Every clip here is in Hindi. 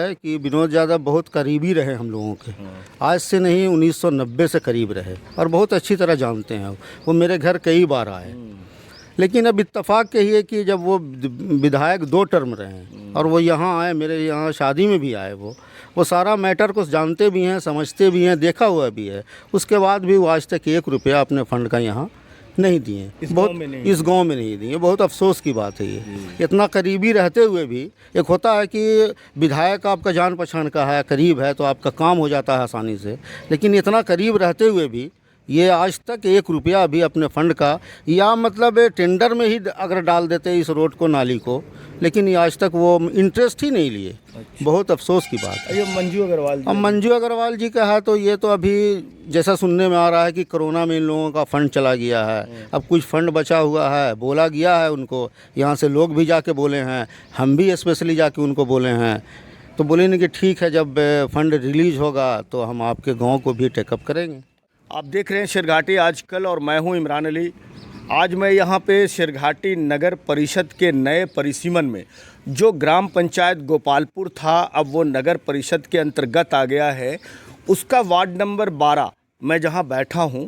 है कि विनोद यादव बहुत करीबी रहे हम लोगों के। आज से नहीं, 1990 से करीब रहे और बहुत अच्छी तरह जानते हैं। वो मेरे घर कई बार आए, लेकिन अब इत्तेफाक यही है कि जब वो विधायक 2 टर्म रहे और वो यहाँ आए, मेरे यहाँ शादी में भी आए, वो सारा मैटर को जानते भी हैं, समझते भी हैं, देखा हुआ भी है। उसके बाद भी वो आज तक 1 रुपया अपने फंड का यहाँ नहीं दिए। इस गांव में नहीं दिए। बहुत अफसोस की बात है ये। इतना करीबी रहते हुए भी, एक होता है कि विधायक आपका जान पहचान का है, करीब है, तो आपका काम हो जाता है आसानी से, लेकिन इतना करीब रहते हुए भी ये आज तक 1 रुपया भी अपने फंड का, या मतलब टेंडर में ही अगर डाल देते इस रोड को, नाली को, लेकिन ये आज तक वो इंटरेस्ट ही नहीं लिए। अच्छा। बहुत अफसोस की बात है। ये मंजू अग्रवाल जी, अब मंजू अग्रवाल जी का है तो ये तो अभी जैसा सुनने में आ रहा है कि कोरोना में इन लोगों का फंड चला गया है। अब कुछ फंड बचा हुआ है, बोला गया है उनको, यहाँ से लोग भी जाके बोले हैं, हम भी स्पेशली जाके उनको बोले हैं, तो बोले नहीं कि ठीक है, जब फंड रिलीज होगा तो हम आपके गाँव को भी टेकअप करेंगे। आप देख रहे हैं शिरघाटी आजकल और मैं हूं इमरान अली। आज मैं यहां पे शिरघाटी नगर परिषद के नए परिसीमन में, जो ग्राम पंचायत गोपालपुर था अब वो नगर परिषद के अंतर्गत आ गया है, उसका वार्ड नंबर 12 मैं जहां बैठा हूं।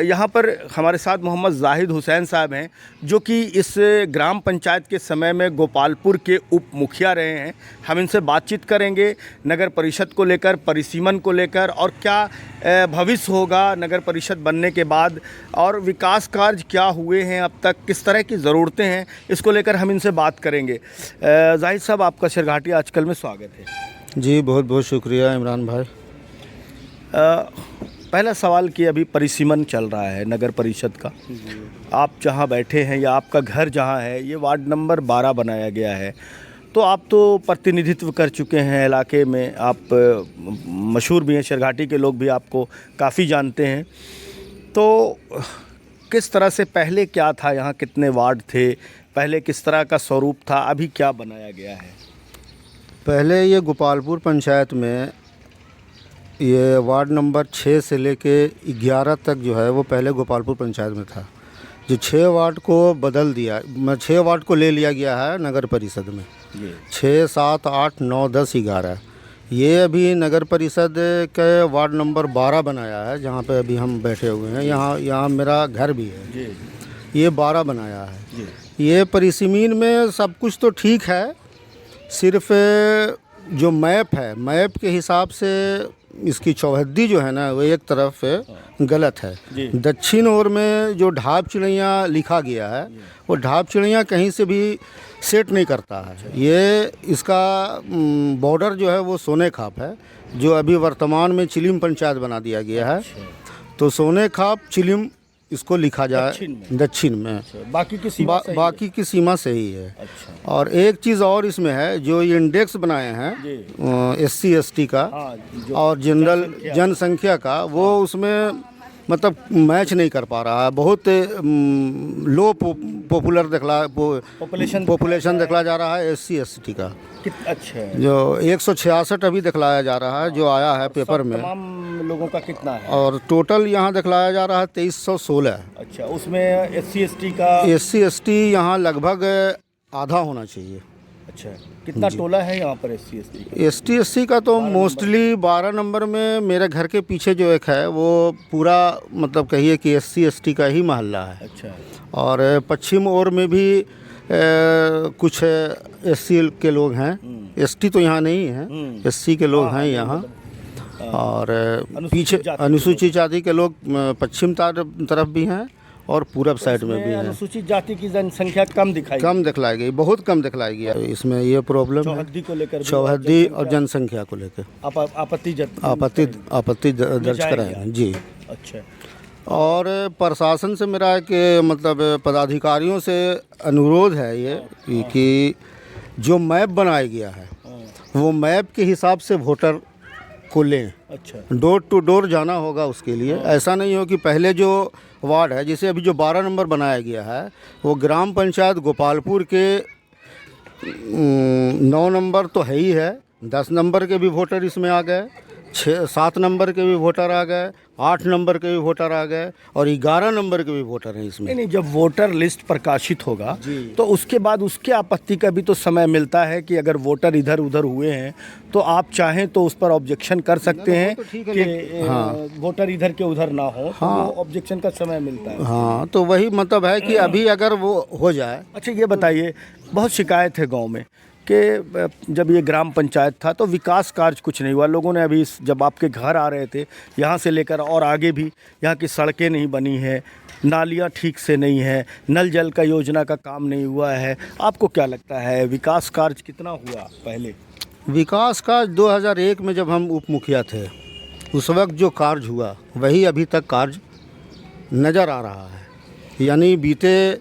यहाँ पर हमारे साथ मोहम्मद जाहिद हुसैन साहब हैं, जो कि इस ग्राम पंचायत के समय में गोपालपुर के उप मुखिया रहे हैं। हम इनसे बातचीत करेंगे नगर परिषद को लेकर, परिसीमन को लेकर, और क्या भविष्य होगा नगर परिषद बनने के बाद, और विकास कार्य क्या हुए हैं अब तक, किस तरह की ज़रूरतें हैं, इसको लेकर हम इनसे बात करेंगे। जाहिद साहब, आपका शिरघाटी आजकल में स्वागत है। जी बहुत बहुत शुक्रिया इमरान भाई। पहला सवाल कि अभी परिसीमन चल रहा है नगर परिषद का, आप जहां बैठे हैं या आपका घर जहां है, ये वार्ड नंबर 12 बनाया गया है, तो आप तो प्रतिनिधित्व कर चुके हैं इलाके में, आप मशहूर भी हैं, शिरघाटी के लोग भी आपको काफ़ी जानते हैं। तो किस तरह से पहले क्या था, यहाँ कितने वार्ड थे, पहले किस तरह का स्वरूप था, अभी क्या बनाया गया है? पहले ये गोपालपुर पंचायत में ये वार्ड नंबर 6 से लेके 11 तक जो है वो पहले गोपालपुर पंचायत में था। जो 6 वार्ड को बदल दिया, 6 वार्ड को ले लिया गया है नगर परिषद में। 6, 7, 8, 9, 10, 11 ये अभी नगर परिषद के वार्ड नंबर 12 बनाया है, जहाँ पे अभी हम बैठे हुए हैं। यहाँ मेरा घर भी है। ये 12 बनाया है। ये परिसीमन में सब कुछ तो ठीक है, सिर्फ जो मैप है, मैप के हिसाब से इसकी चौहद्दी जो है ना, वो एक तरफ गलत है। दक्षिण ओर में जो ढाब चिड़ैया लिखा गया है, वो ढाब चिड़ैया कहीं से भी सेट नहीं करता है। ये इसका बॉर्डर जो है वो सोने खाप है, जो अभी वर्तमान में चिलिम पंचायत बना दिया गया है। तो सोने खाप चिलिम इसको लिखा जाए दक्षिण में। बाकी की सीमा सही है। अच्छा। और एक चीज़ और इसमें है, जो ये इंडेक्स बनाए हैं SC ST का और जनरल जनसंख्या का, वो उसमें मतलब मैच नहीं कर पा रहा है। बहुत लो पॉपुलेशन दिखला जा रहा है SC ST का। अच्छा। जो 166 अभी दिखलाया जा रहा है, जो आया है पेपर में। तमाम लोगों का कितना है? और टोटल यहाँ दिखलाया जा रहा है 2316। अच्छा, उसमें SC ST यहाँ लगभग आधा होना चाहिए। अच्छा, कितना टोला है यहाँ पर SC ST का तो मोस्टली 12 नंबर में मेरे घर के पीछे जो एक है, वो पूरा मतलब कहिए कि SC ST का ही मोहल्ला है। अच्छा। और पश्चिम ओर में भी कुछ SC के लोग हैं। ST तो यहाँ नहीं है, SC के लोग हैं यहाँ। और पीछे अनुसूचित जाति के लोग पश्चिम तरफ भी हैं और पूरब साइड में भी है। अनुसूचित जाति की जनसंख्या कम दिखलाई गई, बहुत कम दिखलाई गई। इसमें ये प्रॉब्लम चौहद्दी को लेकर, चौहद्दी और जनसंख्या को लेकर आपत्ति दर्ज कराए जी। अच्छा। और प्रशासन से मेरा एक मतलब पदाधिकारियों से अनुरोध है ये कि जो मैप बनाया गया है, वो मैप के हिसाब से वोटर को लें। अच्छा। डोर टू डोर जाना होगा उसके लिए। ऐसा नहीं हो कि पहले जो वार्ड है, जैसे अभी जो 12 नंबर बनाया गया है, वो ग्राम पंचायत गोपालपुर के 9 नंबर तो है ही है, 10 नंबर के भी वोटर इसमें आ गए, 7 नंबर के भी वोटर आ गए, 8 नंबर के भी वोटर आ गए और 11 नंबर के भी वोटर हैं इसमें। नहीं, जब वोटर लिस्ट प्रकाशित होगा तो उसके बाद उसके आपत्ति का भी तो समय मिलता है कि अगर वोटर इधर उधर हुए हैं तो आप चाहें तो उस पर ऑब्जेक्शन कर सकते हैं कि वोटर इधर के उधर ना हो, तो वो ऑब्जेक्शन का समय मिलता है। हाँ, तो वही मतलब है कि अभी अगर वो हो जाए। अच्छा, ये बताइए, बहुत शिकायत है गांव में कि जब ये ग्राम पंचायत था तो विकास कार्य कुछ नहीं हुआ। लोगों ने अभी जब आपके घर आ रहे थे यहाँ से लेकर और आगे भी यहाँ की सड़कें नहीं बनी है, नालियाँ ठीक से नहीं है, नल जल का योजना का काम नहीं हुआ है। आपको क्या लगता है विकास कार्य कितना हुआ पहले? विकास का 2001 में जब हम उप मुखिया थे उस वक्त जो कार्य हुआ वही अभी तक कार्य नज़र आ रहा है। यानी बीते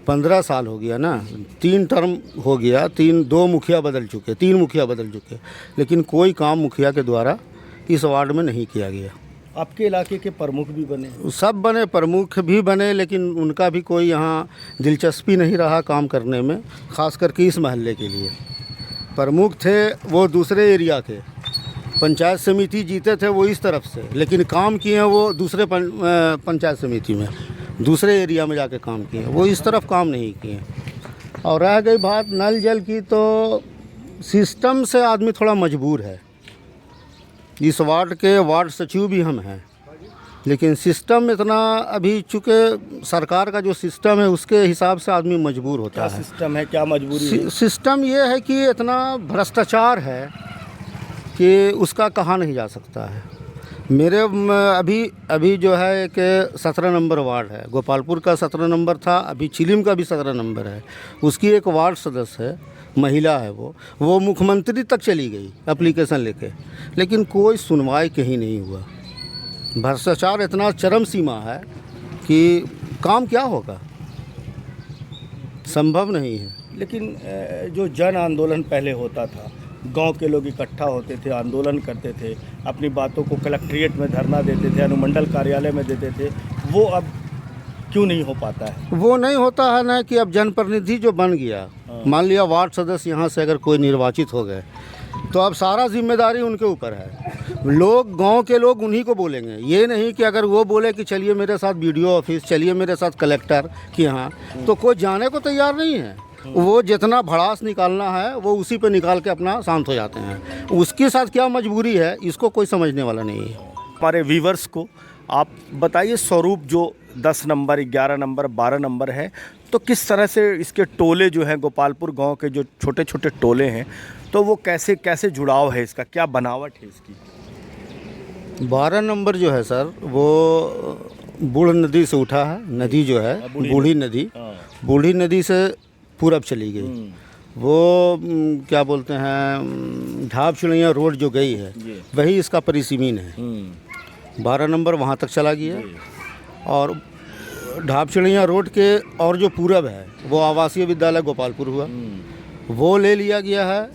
15 साल हो गया ना, 3 टर्म हो गया, 2 मुखिया बदल चुके, 3 मुखिया बदल चुके, लेकिन कोई काम मुखिया के द्वारा इस वार्ड में नहीं किया गया। आपके इलाके के प्रमुख भी बने? सब बने, प्रमुख भी बने, लेकिन उनका भी कोई यहाँ दिलचस्पी नहीं रहा काम करने में, ख़ास करके इस महल्ले के लिए। प्रमुख थे वो दूसरे एरिया के, पंचायत समिति जीते थे वो इस तरफ से, लेकिन काम किए हैं वो दूसरे पंचायत समिति में, दूसरे एरिया में जाके काम किए, वो इस तरफ काम नहीं किए। और रह गई बात नल जल की, तो सिस्टम से आदमी थोड़ा मजबूर है। इस वार्ड के वार्ड सचिव भी हम हैं, लेकिन सिस्टम इतना अभी चूँकि सरकार का जो सिस्टम है उसके हिसाब से आदमी मजबूर होता है। सिस्टम है, क्या मजबूरी है? सिस्टम ये है कि इतना भ्रष्टाचार है कि उसका कहा नहीं जा सकता है। मेरे अभी जो है कि 17 नंबर वार्ड है, गोपालपुर का 17 नंबर था, अभी चिलिम का भी 17 नंबर है। उसकी एक वार्ड सदस्य है, महिला है, वो मुख्यमंत्री तक चली गई एप्लीकेशन लेके, लेकिन कोई सुनवाई कहीं नहीं हुआ। भ्रष्टाचार इतना चरम सीमा है कि काम क्या होगा, संभव नहीं है। लेकिन जो जन आंदोलन पहले होता था, गांव के लोग इकट्ठा होते थे, आंदोलन करते थे, अपनी बातों को कलेक्ट्रेट में धरना देते थे, अनुमंडल कार्यालय में देते थे, वो अब क्यों नहीं हो पाता है? वो नहीं होता है ना कि अब जनप्रतिनिधि जो बन गया, मान लिया वार्ड सदस्य यहाँ से अगर कोई निर्वाचित हो गए तो अब सारा जिम्मेदारी उनके ऊपर है। लोग, गांव के लोग उन्हीं को बोलेंगे, ये नहीं कि अगर वो बोले कि चलिए मेरे साथ BDO ऑफिस, चलिए मेरे साथ कलेक्टर के यहाँ, तो कोई जाने को तैयार नहीं है। वो जितना भड़ास निकालना है वो उसी पे निकाल के अपना शांत हो जाते हैं। उसके साथ क्या मजबूरी है इसको कोई समझने वाला नहीं है। हमारे व्यूवर्स को आप बताइए, स्वरूप जो 10 नंबर, 11 नंबर, 12 नंबर है, तो किस तरह से इसके टोले जो हैं, गोपालपुर गांव के जो छोटे छोटे टोले हैं, तो वो कैसे कैसे जुड़ाव है इसका, क्या बनावट है इसकी? 12 नंबर जो है सर, वो बूढ़ नदी से उठा है। नदी जो है बूढ़ी नदी, बूढ़ी नदी से पूरब चली गई। वो क्या बोलते हैं, ढाब चिड़ैया रोड जो गई है वही इसका परिसीमन है। 12 नंबर वहाँ तक चला गया, और ढाब चिड़ैया रोड के और जो पूरब है वो आवासीय विद्यालय गोपालपुर हुआ, वो ले लिया गया है,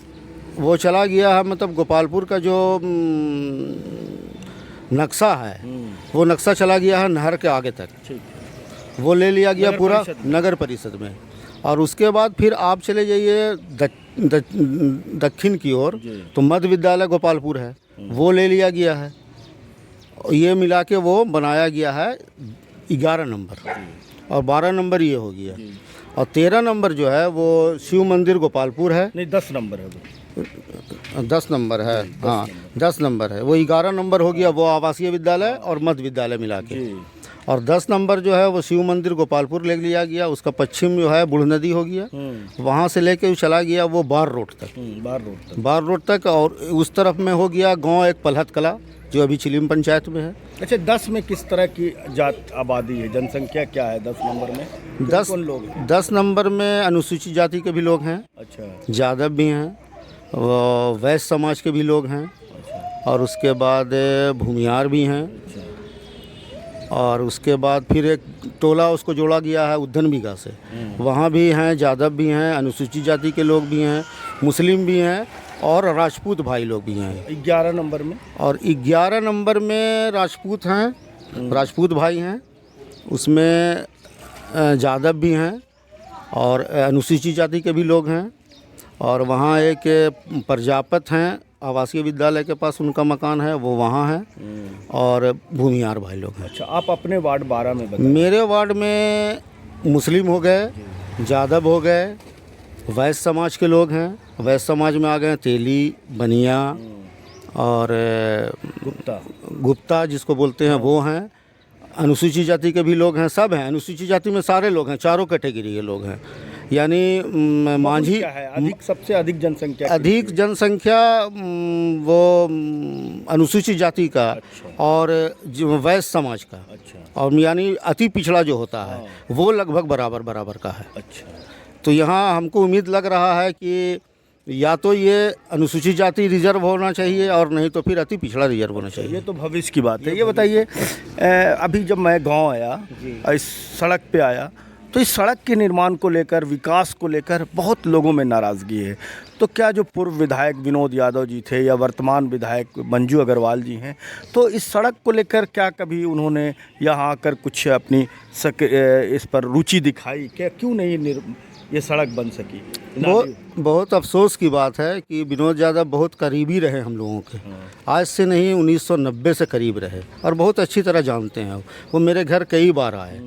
वो चला गया है। मतलब गोपालपुर का जो नक्शा है वो नक्शा चला गया है नहर के आगे तक, वो ले लिया गया पूरा नगर परिषद में। और उसके बाद फिर आप चले जाइए दक्षिण की ओर, तो मध्य विद्यालय गोपालपुर है, वो ले लिया गया है। ये मिला के वो बनाया गया है 11 नंबर, और 12 नंबर ये हो गया। और 13 नंबर जो है वो शिव मंदिर गोपालपुर है। नहीं, 10 नंबर है वो। 10 नंबर है, हाँ 10 नंबर है। वो 11 नंबर हो गया, वो आवासीय विद्यालय और मध्य विद्यालय मिला के। और 10 नंबर जो है वो शिव मंदिर गोपालपुर ले लिया गया। उसका पश्चिम जो है बूढ़ नदी हो गया, वहाँ से लेके चला गया वो बार रोड तक, बार रोड तक। और उस तरफ में हो गया गांव एक पलहत कला जो अभी चिलिम पंचायत में है। अच्छा, 10 में किस तरह की जात आबादी है, जनसंख्या क्या है 10 नंबर में? कौन लोग हैं? 10 नंबर में अनुसूचित जाति के भी लोग हैं, अच्छा, यादव भी हैं, वैश्य समाज के भी लोग हैं, अच्छा, और उसके बाद भूमियार भी हैं, अच्छा, और उसके बाद फिर एक टोला उसको जोड़ा गया है उद्दन बीघा से, वहाँ भी हैं, यादव भी हैं, अनुसूचित जाति के लोग भी हैं, मुस्लिम भी हैं, और राजपूत भाई लोग भी हैं। 11 नंबर में? और 11 नंबर में राजपूत हैं, राजपूत भाई हैं, उसमें यादव भी हैं और अनुसूचित जाति के भी लोग हैं, और वहाँ एक प्रजापत हैं आवासीय विद्यालय के पास उनका मकान है, वो वहाँ है, और भूमियार भाई लोग हैं। अच्छा, आप अपने वार्ड 12 में बताएं। मेरे वार्ड में मुस्लिम हो गए, जादव हो गए, वैश्य समाज के लोग हैं, वैश्य समाज में आ गए तेली, बनिया और गुप्ता जिसको बोलते हैं वो हैं, अनुसूचित जाति के भी लोग हैं, सब हैं। अनुसूचित जाति में सारे लोग हैं, चारों कैटेगरी के लोग हैं। यानी मांझी क्या है अधिक, सबसे अधिक जनसंख्या अधिक जनसंख्या वो अनुसूचित जाति का। अच्छा। और वैश्य समाज का। अच्छा। और यानी अति पिछड़ा जो होता है वो लगभग बराबर बराबर का है। अच्छा। तो यहाँ हमको उम्मीद लग रहा है कि या तो ये अनुसूचित जाति रिजर्व होना चाहिए और नहीं तो फिर अति पिछड़ा रिजर्व होना चाहिए। ये तो भविष्य की बात है। ये बताइए, अभी जब मैं गांव आया, इस सड़क पे आया, तो इस सड़क के निर्माण को लेकर, विकास को लेकर बहुत लोगों में नाराज़गी है। तो क्या जो पूर्व विधायक विनोद यादव जी थे या वर्तमान विधायक मंजू अग्रवाल जी हैं, तो इस सड़क को लेकर क्या कभी उन्होंने यहाँ आकर कुछ अपनी इस पर रुचि दिखाई? क्या क्यों नहीं ये सड़क बन सकी? बहुत अफसोस की बात है कि विनोद यादव बहुत करीबी रहे हम लोगों के। आज से नहीं, 1990 से करीब रहे और बहुत अच्छी तरह जानते हैं। वो मेरे घर कई बार आए।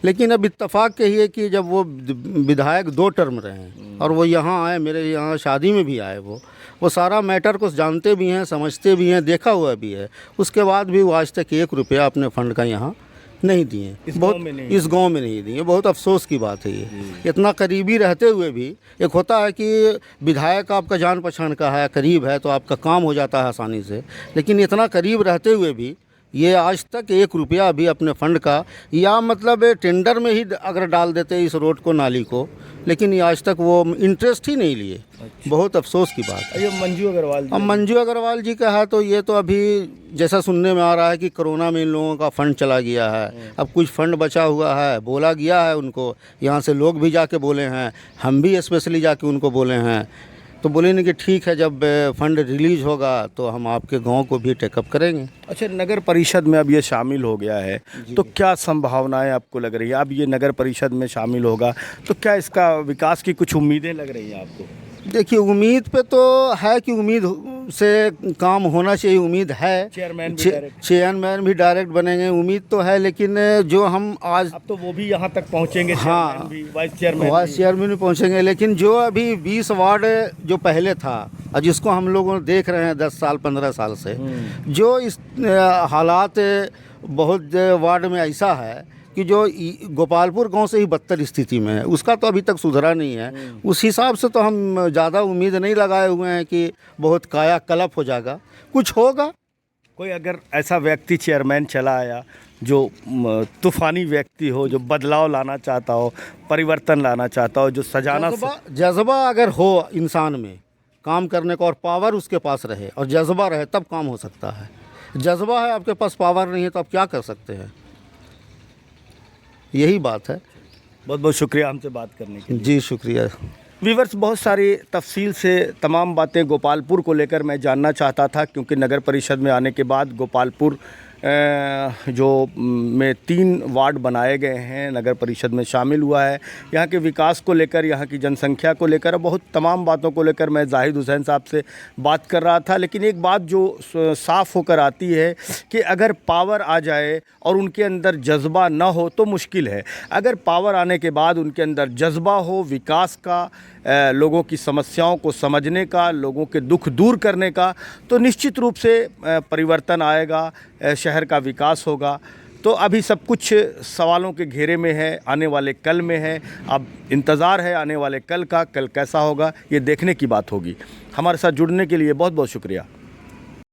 लेकिन अब इत्तेफाक कही है कि जब वो विधायक 2 टर्म रहे और वो यहाँ आए, मेरे यहाँ शादी में भी आए, वो सारा मैटर को जानते भी हैं, समझते भी हैं, देखा हुआ भी है। उसके बाद भी वो आज तक 1 रुपया अपने फंड का यहाँ नहीं दिए। इस गांव में नहीं दिए। बहुत अफसोस की बात है ये। इतना करीबी रहते हुए भी, एक होता है कि विधायक आपका जान पहचान का है, करीब है, तो आपका काम हो जाता है आसानी से। लेकिन इतना करीब रहते हुए भी ये आज तक 1 रुपया भी अपने फंड का, या मतलब टेंडर में ही अगर डाल देते इस रोड को, नाली को, लेकिन ये आज तक वो इंटरेस्ट ही नहीं लिए। अच्छा। बहुत अफसोस की बात है। ये मंजू अग्रवाल जी, अब मंजू अग्रवाल जी का है तो ये तो अभी जैसा सुनने में आ रहा है कि कोरोना में इन लोगों का फंड चला गया है। अब कुछ फंड बचा हुआ है, बोला गया है उनको, यहाँ से लोग भी जाके बोले हैं, हम भी स्पेशली जाके उनको बोले हैं, तो बोले नहीं कि ठीक है, जब फंड रिलीज होगा तो हम आपके गांव को भी टेकअप करेंगे। अच्छा, नगर परिषद में अब ये शामिल हो गया है, तो क्या संभावनाएं आपको लग रही है? अब ये नगर परिषद में शामिल होगा तो क्या इसका विकास की कुछ उम्मीदें लग रही हैं आपको? देखिए, उम्मीद पे तो है कि उम्मीद से काम होना चाहिए, उम्मीद है। चेयरमैन भी डायरेक्ट बनेंगे, उम्मीद तो है। लेकिन जो हम आज, अब तो वो भी यहाँ तक पहुँचेंगे। हाँ, वाइस चेयरमैन भी पहुँचेंगे। लेकिन जो अभी 20 वार्ड जो पहले था और जिसको हम लोग देख रहे हैं 10 साल 15 साल से, जो इस हालात बहुत वार्ड में ऐसा है कि जो गोपालपुर गांव से ही बदतर स्थिति में है, उसका तो अभी तक सुधरा नहीं है। उस हिसाब से तो हम ज़्यादा उम्मीद नहीं लगाए हुए हैं कि बहुत कायाकल्प हो जाएगा, कुछ होगा। कोई अगर ऐसा व्यक्ति चेयरमैन चला आया जो तूफानी व्यक्ति हो, जो बदलाव लाना चाहता हो, परिवर्तन लाना चाहता हो, जो सजाना जज्बा अगर हो इंसान में काम करने का और पावर उसके पास रहे और जज्बा रहे, तब काम हो सकता है। जज्बा है, आपके पास पावर नहीं है, तो आप क्या कर सकते हैं? यही बात है। बहुत बहुत शुक्रिया हमसे बात करने के लिए। जी शुक्रिया। व्यूअर्स, बहुत सारी तफसील से तमाम बातें गोपालपुर को लेकर मैं जानना चाहता था, क्योंकि नगर परिषद में आने के बाद गोपालपुर जो में 3 वार्ड बनाए गए हैं, नगर परिषद में शामिल हुआ है। यहाँ के विकास को लेकर, यहाँ की जनसंख्या को लेकर, बहुत तमाम बातों को लेकर मैं जाहिद हुसैन साहब से बात कर रहा था। लेकिन एक बात जो साफ़ होकर आती है कि अगर पावर आ जाए और उनके अंदर जज्बा ना हो तो मुश्किल है। अगर पावर आने के बाद उनके अंदर जज्बा हो विकास का, लोगों की समस्याओं को समझने का, लोगों के दुख दूर करने का, तो निश्चित रूप से परिवर्तन आएगा, शहर का विकास होगा। तो अभी सब कुछ सवालों के घेरे में है, आने वाले कल में है। अब इंतज़ार है आने वाले कल का, कल कैसा होगा ये देखने की बात होगी। हमारे साथ जुड़ने के लिए बहुत बहुत शुक्रिया।